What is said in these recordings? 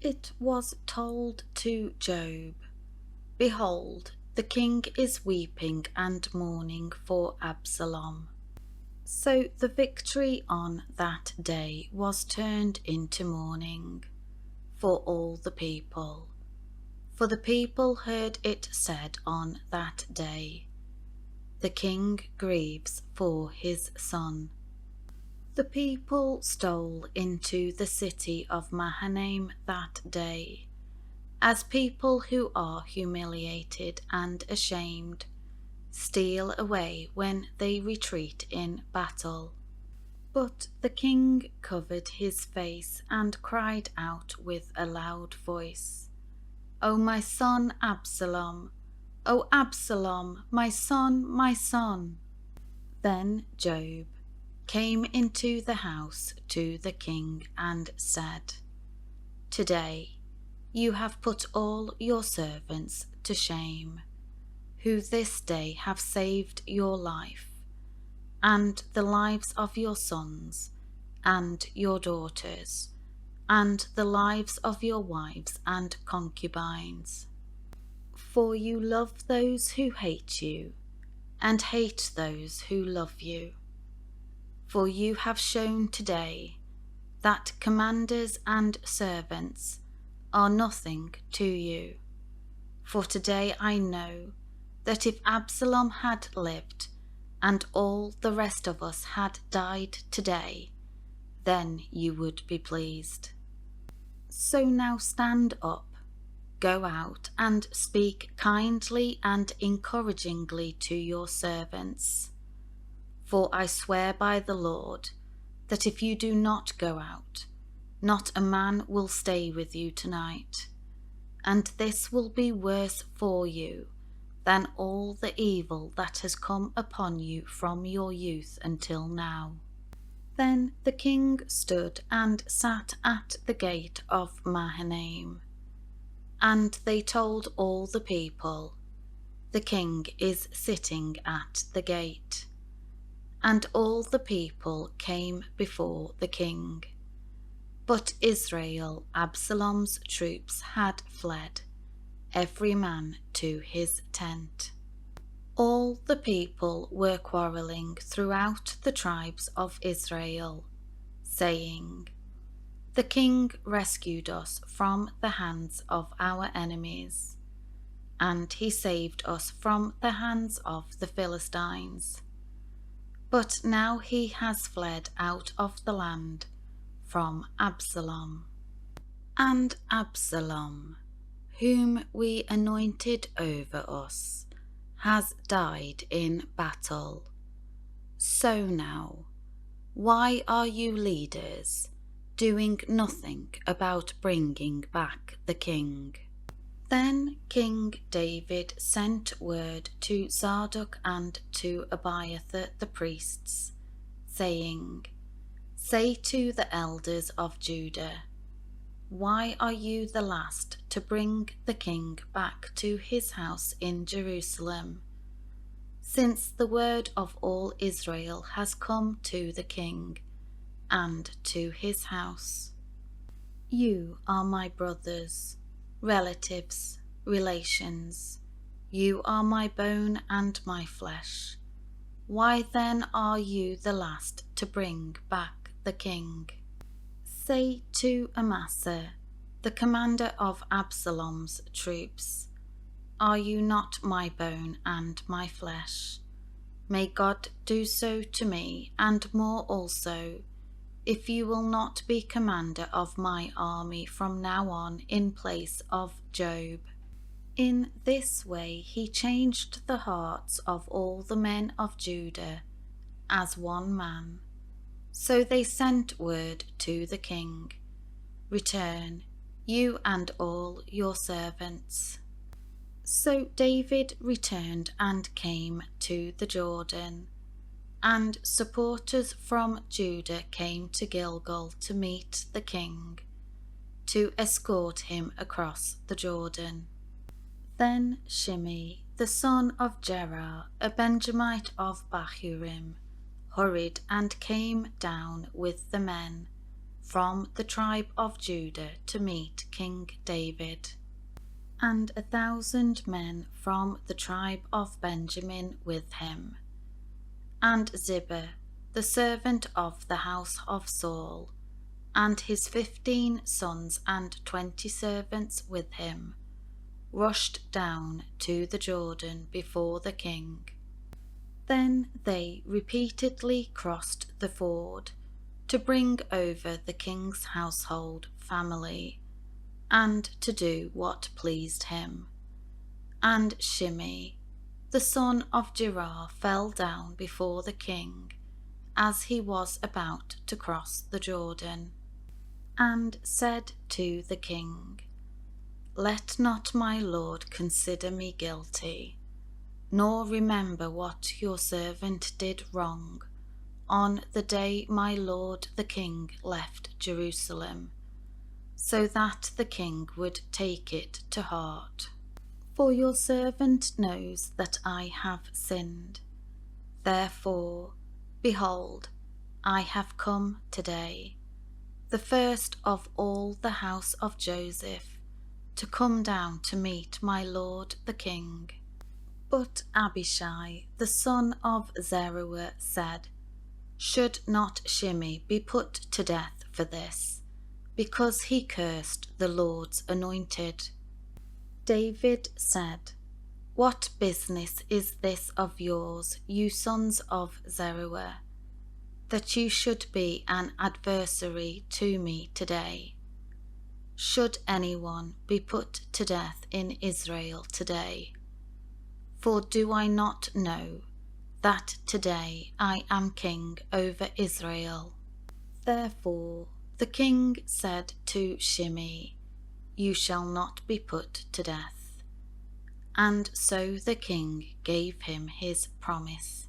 It was told to Job, "Behold, the king is weeping and mourning for Absalom." So the victory on that day was turned into mourning for all the people. For the people heard it said on that day, "The king grieves for his son." The people stole into the city of Mahanaim that day, as people who are humiliated and ashamed steal away when they retreat in battle. But the king covered his face and cried out with a loud voice, "O my son Absalom! O Absalom, my son, my son!" Then Joab came into the house to the king and said, "Today you have put all your servants to shame, who this day have saved your life, and the lives of your sons and your daughters, and the lives of your wives and concubines. For you love those who hate you, and hate those who love you. For you have shown today that commanders and servants are nothing to you. For today I know that if Absalom had lived, and all the rest of us had died today, then you would be pleased. So now stand up, go out and speak kindly and encouragingly to your servants. For I swear by the Lord that if you do not go out, not a man will stay with you tonight, and this will be worse for you than all the evil that has come upon you from your youth until now." Then the king stood and sat at the gate of Mahanaim, and they told all the people, "The king is sitting at the gate." And all the people came before the king. But Israel, Absalom's troops, had fled, every man to his tent. All the people were quarrelling throughout the tribes of Israel, saying, "The king rescued us from the hands of our enemies, and he saved us from the hands of the Philistines. But now he has fled out of the land from Absalom. And Absalom, whom we anointed over us, has died in battle. So now, why are you leaders doing nothing about bringing back the king?" Then King David sent word to Zadok and to Abiathar the priests, saying, "Say to the elders of Judah, why are you the last to bring the king back to his house in Jerusalem, since the word of all Israel has come to the king and to his house? You are my brothers, relatives, relations. You are my bone and my flesh. Why then are you the last to bring back the king? Say to Amasa, the commander of Absalom's troops, are you not my bone and my flesh? May God do so to me, and more also, if you will not be commander of my army from now on in place of Joab." In this way he changed the hearts of all the men of Judah as one man. So they sent word to the king, "Return, you and all your servants." So David returned and came to the Jordan, and supporters from Judah came to Gilgal to meet the king, to escort him across the Jordan. Then Shimei, the son of Jerah, a Benjamite of Bahurim, hurried and came down with the men, from the tribe of Judah to meet King David, and 1,000 men from the tribe of Benjamin with him, and Ziba, the servant of the house of Saul, and his 15 sons and 20 servants with him, rushed down to the Jordan before the king. Then they repeatedly crossed the ford to bring over the king's household family, and to do what pleased him. And Shimei, the son of Gera, fell down before the king as he was about to cross the Jordan, and said to the king, "Let not my lord consider me guilty, nor remember what your servant did wrong on the day my lord the king left Jerusalem, so that the king would take it to heart. For your servant knows that I have sinned. Therefore, behold, I have come today, the first of all the house of Joseph, to come down to meet my lord the king." But Abishai, the son of Zeruiah, said, "Should not Shimei be put to death for this, because he cursed the Lord's anointed?" David said, "What business is this of yours, you sons of Zeruiah, that you should be an adversary to me today? Should anyone be put to death in Israel today? For do I not know that today I am king over Israel?" Therefore the king said to Shimei, "You shall not be put to death." And so the king gave him his promise.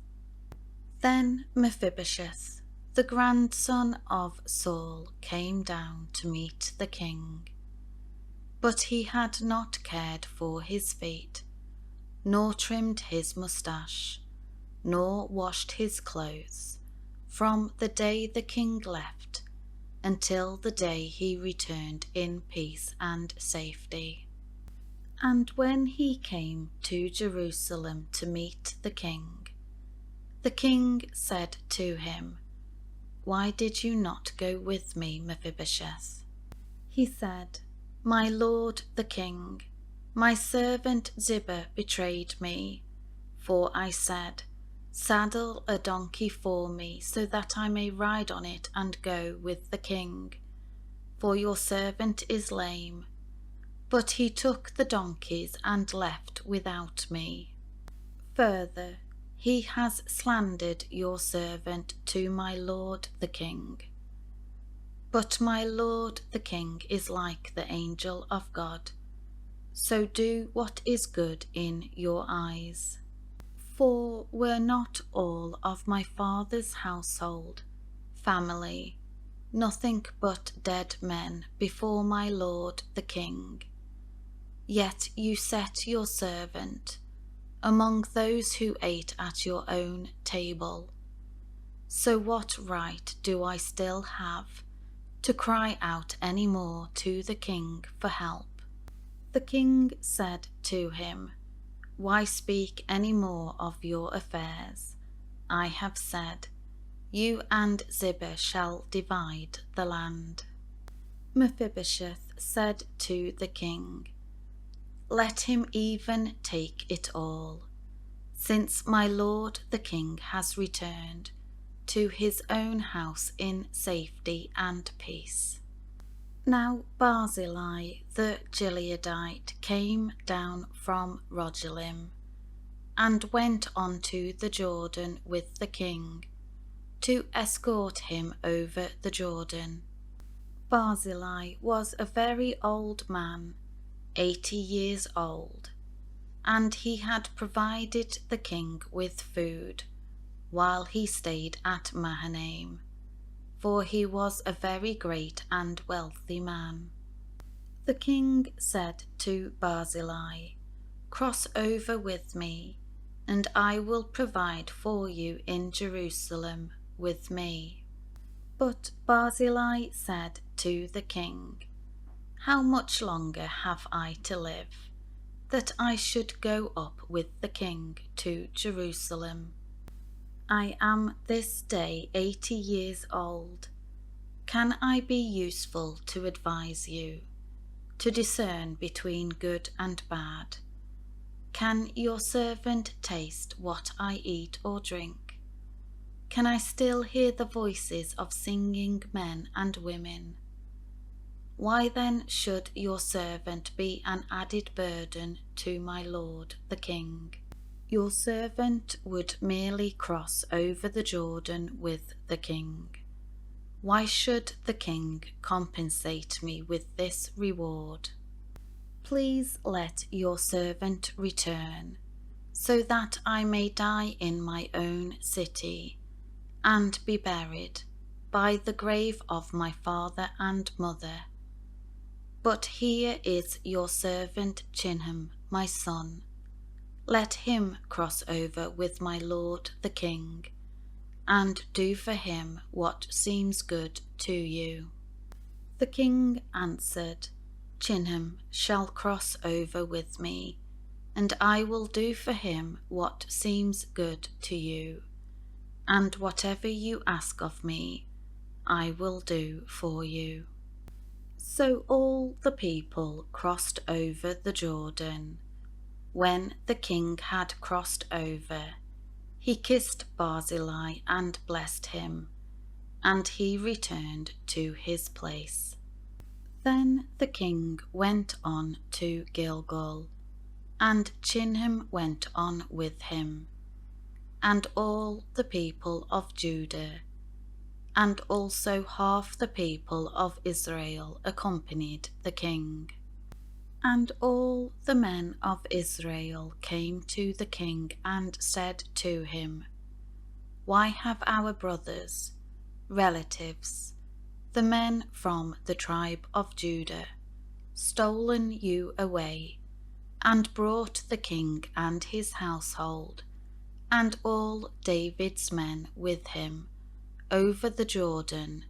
Then Mephibosheth, the grandson of Saul, came down to meet the king. But he had not cared for his feet, nor trimmed his moustache, nor washed his clothes, from the day the king left until the day he returned in peace and safety. And when he came to Jerusalem to meet the king said to him, "Why did you not go with me, Mephibosheth?" He said, "My lord the king, my servant Ziba betrayed me, for I said, 'Saddle a donkey for me, so that I may ride on it and go with the king, for your servant is lame.' But he took the donkeys and left without me. Further, he has slandered your servant to my lord the king. But my lord the king is like the angel of God, so do what is good in your eyes. For were not all of my father's household, family, nothing but dead men before my lord the king? Yet you set your servant among those who ate at your own table. So what right do I still have to cry out any more to the king for help?" The king said to him, "Why speak any more of your affairs? I have said, you and Ziba shall divide the land." Mephibosheth said to the king, "Let him even take it all, since my lord the king has returned to his own house in safety and peace." Now Barzillai the Gileadite came down from Rogelim, and went on to the Jordan with the king, to escort him over the Jordan. Barzillai was a very old man, 80 years old, and he had provided the king with food while he stayed at Mahanaim, for he was a very great and wealthy man. The king said to Barzillai, "Cross over with me, and I will provide for you in Jerusalem with me." But Barzillai said to the king, "How much longer have I to live, that I should go up with the king to Jerusalem? I am this day 80 years old. Can I be useful to advise you, to discern between good and bad? Can your servant taste what I eat or drink? Can I still hear the voices of singing men and women? Why then should your servant be an added burden to my lord the king? Your servant would merely cross over the Jordan with the king. Why should the king compensate me with this reward? Please let your servant return, so that I may die in my own city, and be buried by the grave of my father and mother. But here is your servant Chinham, my son. Let him cross over with my lord the king, and do for him what seems good to you." The king answered, "Chinham shall cross over with me, and I will do for him what seems good to you, and whatever you ask of me, I will do for you." So all the people crossed over the Jordan. When the king had crossed over, he kissed Barzillai and blessed him, and he returned to his place. Then the king went on to Gilgal, and Chinham went on with him, and all the people of Judah, and also half the people of Israel accompanied the king. And all the men of Israel came to the king and said to him, "Why have our brothers, relatives, the men from the tribe of Judah, stolen you away, and brought the king and his household, and all David's men with him, over the Jordan,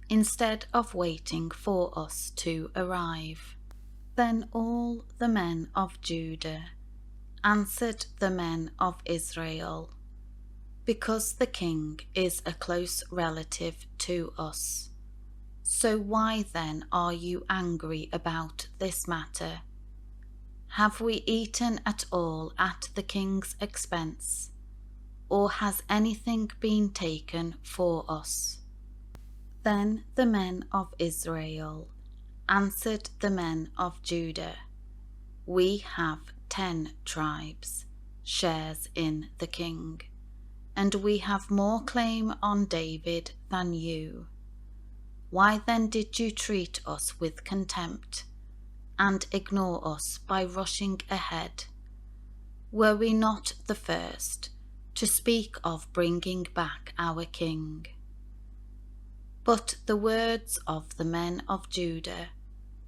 instead of waiting for us to arrive?" Then all the men of Judah answered the men of Israel, "Because the king is a close relative to us. So why then are you angry about this matter? Have we eaten at all at the king's expense, or has anything been taken for us?" Then the men of Israel answered the men of Judah, "We have 10 tribes, shares in the king, and we have more claim on David than you. Why then did you treat us with contempt, and ignore us by rushing ahead? Were we not the first to speak of bringing back our king?" But the words of the men of Judah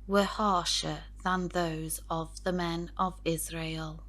were harsher than those of the men of Israel.